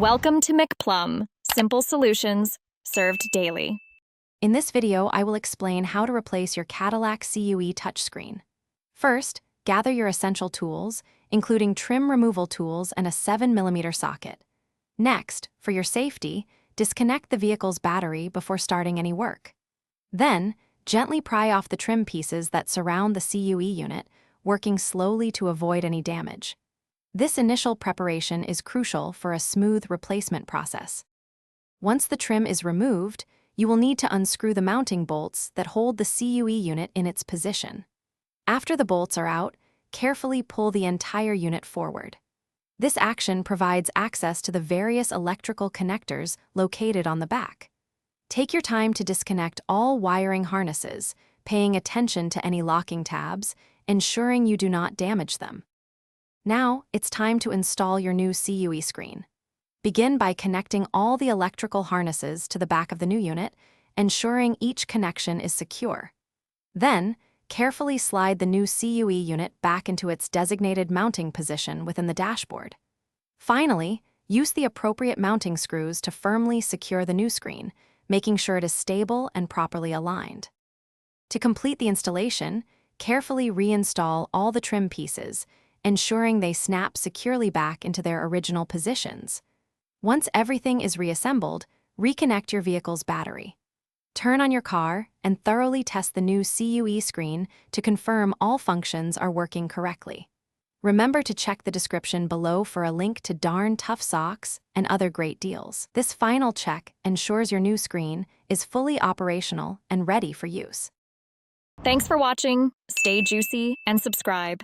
Welcome to McPlum, simple solutions served daily. In this video, I will explain how to replace your Cadillac CUE touchscreen. First, gather your essential tools, including trim removal tools and a 7mm socket. Next, for your safety, disconnect the vehicle's battery before starting any work. Then, gently pry off the trim pieces that surround the CUE unit, working slowly to avoid any damage. This initial preparation is crucial for a smooth replacement process. Once the trim is removed, you will need to unscrew the mounting bolts that hold the CUE unit in its position. After the bolts are out, carefully pull the entire unit forward. This action provides access to the various electrical connectors located on the back. Take your time to disconnect all wiring harnesses, paying attention to any locking tabs, ensuring you do not damage them. Now, it's time to install your new CUE screen. Begin by connecting all the electrical harnesses to the back of the new unit, ensuring each connection is secure. Then, carefully slide the new CUE unit back into its designated mounting position within the dashboard. Finally, use the appropriate mounting screws to firmly secure the new screen, making sure it is stable and properly aligned. To complete the installation, carefully reinstall all the trim pieces, ensuring they snap securely back into their original positions. Once everything is reassembled, reconnect your vehicle's battery. Turn on your car and thoroughly test the new CUE screen to confirm all functions are working correctly. Remember to check the description below for a link to darn tough socks and other great deals. This final check ensures your new screen is fully operational and ready for use. Thanks for watching. Stay juicy and subscribe.